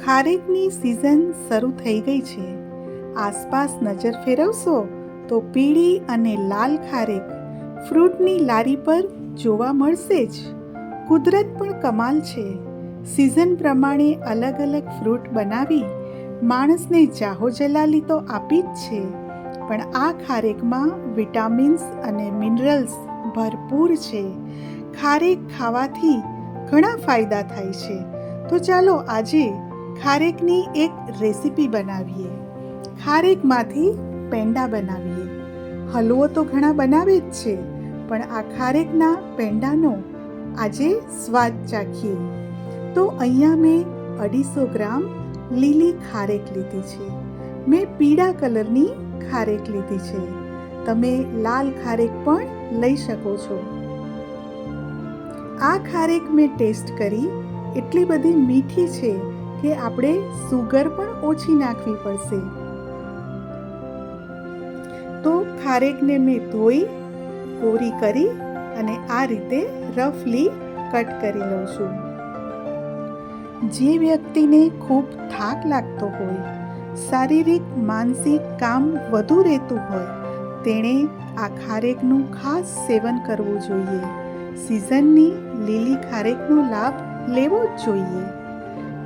ખારેકની season શરૂ થઈ ગઈ છે. આસપાસ નજર ફેરવશો તો પીળી અને લાલ ખારેક ફ્રૂટની લારી પર જોવા મળશે જ. કુદરત પણ કમાલ છે. સિઝન પ્રમાણે અલગ અલગ ફ્રૂટ બનાવી માણસને જાહો જલાલી તો આપી જ છે, પણ આ ખારેકમાં વિટામિન્સ અને મિનરલ્સ ભરપૂર છે. ખારેક ખાવાથી ઘણા ફાયદા થાય છે. તો ચાલો આજે ખારેકની એક રેસીપી બનાવીએ. ખારેકમાંથી પેંડા બનાવીએ. હલવો તો ઘણા બનાવે જ છે, પણ આ ખારેકના પેંડાનો આજે સ્વાદ ચાખીએ. તો અહીંયા મેં 250 ગ્રામ લીલી ખારેક લીધી છે. મેં પીળા કલરની ખારેક લીધી છે. તમે લાલ ખારેક પણ લઈ શકો છો. આ ખારેક મેં ટેસ્ટ કરી, એટલી બધી મીઠી છે કે આપણે સુગર પણ ઓછી નાખવી પડશે. તો ખારેકને મેં ધોઈ કોરી કરી અને આ રીતે રફલી કટ કરી લઉં છું. જે વ્યક્તિને ખૂબ થાક લાગતો હોય, શારીરિક માનસિક કામ વધુ રહેતું હોય, તેણે આ ખારેકનું ખાસ સેવન કરવું જોઈએ. સિઝનની લીલી ખારેકનો લાભ લેવો જ જોઈએ.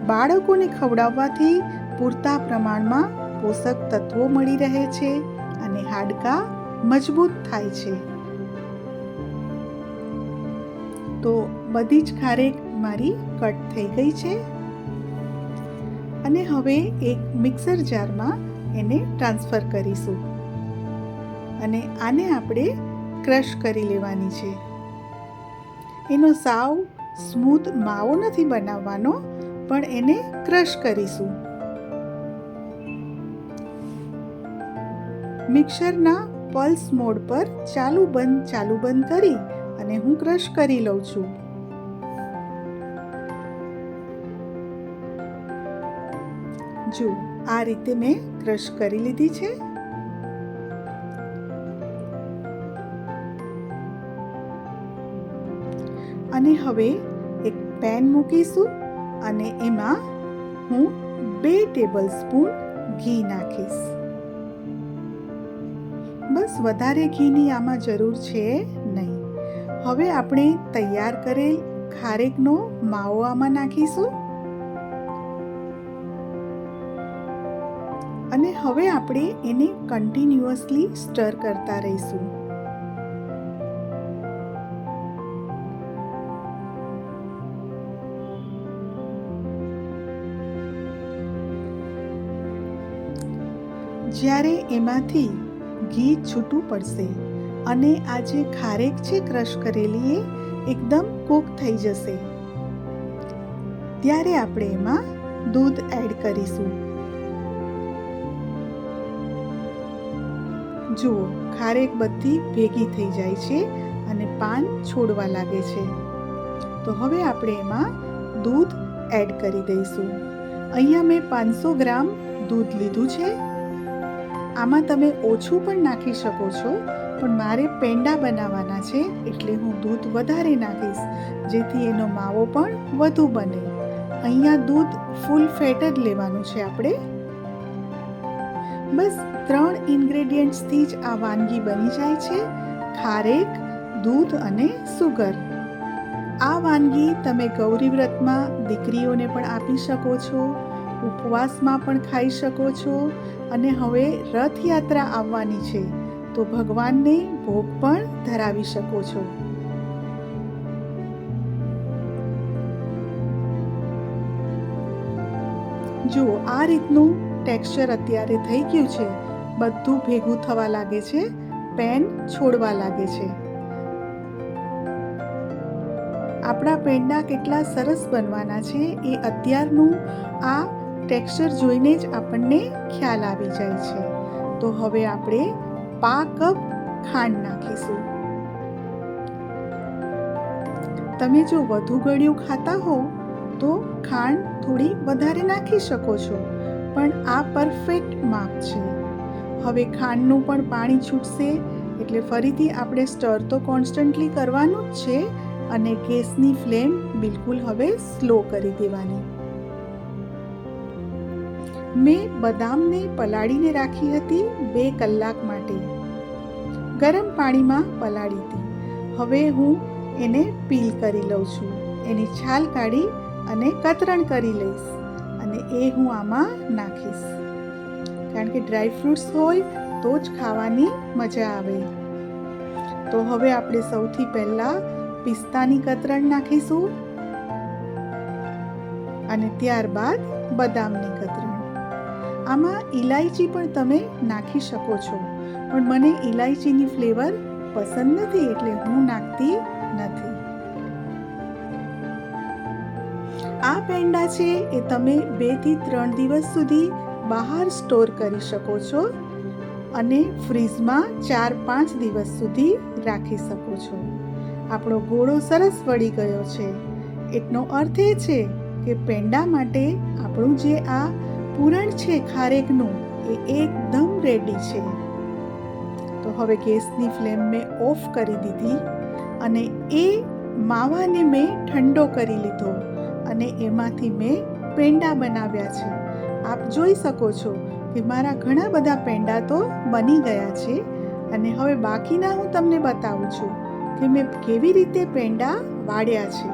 બાળકોને ખવડાવવાથી પૂરતા પ્રમાણમાં પોષક તત્વો મળી રહે છે અને હાડકાં મજબૂત થાય છે. તો બધી જ ખારેક મારી કટ થઈ ગઈ છે અને હવે એક મિક્સર જારમાં એને ટ્રાન્સફર કરીશું અને આને આપણે ક્રશ કરી લેવાની છે. એનો સાવ સ્મૂથ માવો નથી બનાવવાનો, પણ એને ક્રશ કરીશું. મિક્સરના પલ્સ મોડ પર ચાલુ બંધ કરી અને હું ક્રશ કરી લઉં છું. જો આ રીતે મેં ક્રશ કરી લીધી છે. અને હવે એક પેન મૂકીશું અને એમાં હું 2 ટેબલ સ્પૂન ઘી નાખીશ. બસ વધારે ઘીની આમાં જરૂર છે નહીં. હવે આપણે તૈયાર કરેલ ખારેકનો માવો આમાં નાખીશું અને હવે આપણે એને કન્ટિન્યુઅસલી સ્ટર કરતા રહીશું. જ્યારે એમાંથી ઘી છૂટું પડશે અને આ જે ખારેક છે ક્રશ કરેલી એ એકદમ કૂક થઈ જશે, ત્યારે આપણે એમાં દૂધ એડ કરીશું. જુઓ, ખારેક બધી ભેગી થઈ જાય છે અને પાન છોડવા લાગે છે. તો હવે આપણે એમાં દૂધ એડ કરી દઈશું. અહીંયા મેં 500 ગ્રામ દૂધ લીધું છે. આમાં તમે ઓછું પણ નાખી શકો છો, પણ મારે પેંડા બનાવવાના છે એટલે હું દૂધ વધારે નાખીશ, જેથી એનો માવો પણ વધુ બને. અહીંયા દૂધ ફૂલ ફેટ જ લેવાનું છે આપણે. બસ 3 ઇન્ગ્રેડિયન્ટ્સથી જ આ વાનગી બની જાય છે: ખારેક, દૂધ અને સુગર. આ વાનગી તમે ગૌરી વ્રતમાં દીકરીઓને પણ આપી શકો છો, ઉપવાસમાં પણ ખાઈ શકો છો અને હવે રથયાત્રા આવવાની છે તો ભગવાનને ભોગ પણ ધરાવી શકો છો. જુઓ, આ રીતનું ટેક્સચર અત્યારે થઈ ગયું છે. બધું ભેગું થવા લાગે છે, પેન છોડવા લાગે છે. આપણા પેંડા કેટલા સરસ બનવાના છે એ અત્યારનું આ ટેક્સચર જોઈને જ આપણને ખ્યાલ આવી જાય છે. તો હવે આપણે 1/2 કપ ખાંડ નાખીશું. તમે જો વધુ ગળ્યું ખાતા હો તો ખાંડ થોડી વધારે નાખી શકો છો, પણ આ પરફેક્ટ માપ છે. હવે ખાંડનું પણ પાણી છૂટશે એટલે ફરીથી આપણે સ્ટર તો કોન્સ્ટન્ટલી કરવાનું જ છે અને ગેસની ફ્લેમ બિલકુલ હવે સ્લો કરી દેવાની. મેં બદામને પલાળીને રાખી હતી 2 કલાક માટે. ગરમ પાણીમાં પલાળી હતી. હવે હું એને પીલ કરી લઉં છું. એની છાલ કાઢી અને કતરણ કરી લઈશ અને એ હું આમાં નાખીશ, કારણ કે ડ્રાય ફ્રૂટ્સ હોય તો જ ખાવાની મજા આવે. તો હવે આપણે સૌથી પહેલાં પિસ્તાની કતરણ નાખીશું અને ત્યારબાદ બદામની કતરણ. આમાં ઇલાયચી પણ તમે નાખી શકો છો, પણ મને ઇલાયચીની ફ્લેવર પસંદ નથી એટલે હું નાખતી નથી. આ પેંડા છે એ તમે 2 થી 3 દિવસ સુધી બહાર સ્ટોર કરી શકો છો અને ફ્રીઝમાં 4-5 દિવસ સુધી રાખી શકો છો. આપણો ગોળો સરસ વળી ગયો છે. એનો અર્થ એ છે કે પેંડા માટે આપણું જે આ પૂરણ છે ખારેકનું એ એકદમ રેડી છે. તો હવે ગેસની ફ્લેમ મેં ઓફ કરી દીધી અને એ માવાને મેં ઠંડો કરી લીધો અને એમાંથી મેં પેંડા બનાવ્યા છે. આપ જોઈ શકો છો કે મારા ઘણા બધા પેંડા તો બની ગયા છે અને હવે બાકીના હું તમને બતાવું છું કે મેં કેવી રીતે પેંડા વાળ્યા છે.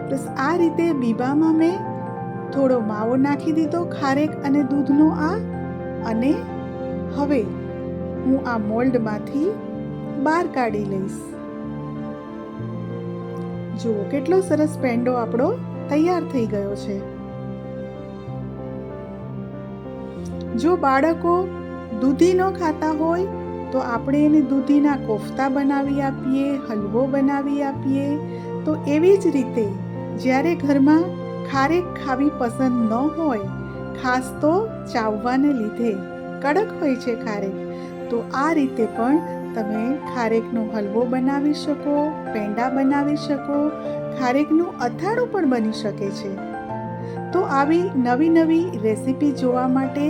બસ આ રીતે બીબામાં મેં થોડો માવો નાખી દીધો, ખારેક અને દૂધનો અને હવે હું આ મોલ્ડમાંથી બહાર કાઢી લઈશ. જુઓ કેટલો સરસ પેંડો આપણો તૈયાર થઈ ગયો છે. જો બાળકો દૂધી ન ખાતા હોય તો આપણે એને દૂધીના કોફતા બનાવી આપીએ, હલવો બનાવી આપીએ. તો એવી જ રીતે જ્યારે ઘરમાં ખારેક ખાવી પસંદ ન હોય, ખાસ તો ચાવવાને લીધે કડક હોય છે ખારેક, તો આ રીતે પણ તમે ખારેકનો હલવો બનાવી શકો, પેંડા બનાવી શકો, ખારેકનું અથાણું પણ બની શકે છે. તો આવી નવી નવી રેસીપી જોવા માટે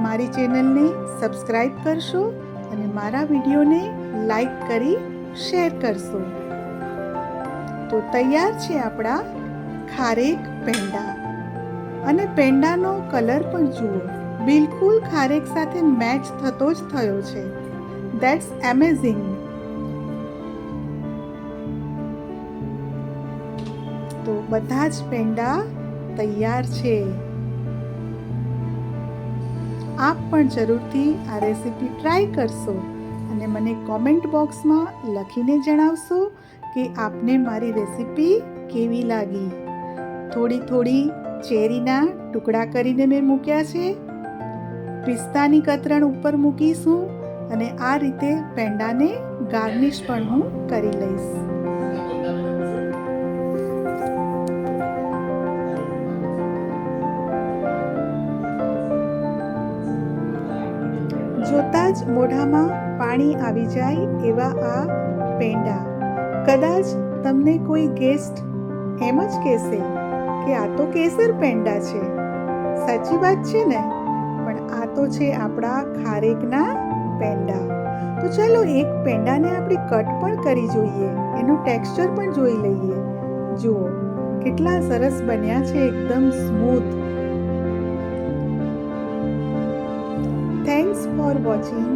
મારી ચેનલને સબસ્ક્રાઈબ કરશો અને મારા વિડીયોને લાઈક કરી શેર કરશો. તો તૈયાર છે આપણા ખારેક પેંડા. અને પેંડાનો કલર પણ જુઓ, બિલકુલ ખારેક સાથે મેચ થતો જ થયો છે. That's amazing. તો બધા જ પેંડા તૈયાર છે. આપ પણ જરૂરથી આ રેસીપી ટ્રાય કરશો અને મને કોમેન્ટ બોક્સમાં લખીને જણાવશો કે આપને મારી રેસીપી કેવી લાગી. થોડી થોડી ચેરીના ટુકડા કરીને મેં મૂક્યા છે. પિસ્તાની કતરણ ઉપર મૂકીશું અને આ રીતે પેંડાને ગાર્નિશ પણ હું કરી લઈશ. જોતા જ મોઢામાં પાણી આવી જાય એવા આ પેંડા. કદાચ તમને કોઈ ગેસ્ટ એમ જ કહેશે કે આ તો કેસર પેંડા છે. સાચી વાત છે ને? પણ આ તો છે આપણા ખારેકના પેંડા. તો ચાલો એક પેંડાને આપણે કટ પણ કરી જોઈએ, એનું ટેક્સચર પણ જોઈ લઈએ. જુઓ કેટલા સરસ બન્યા છે, એકદમ સ્મૂથ. Thanks for watching.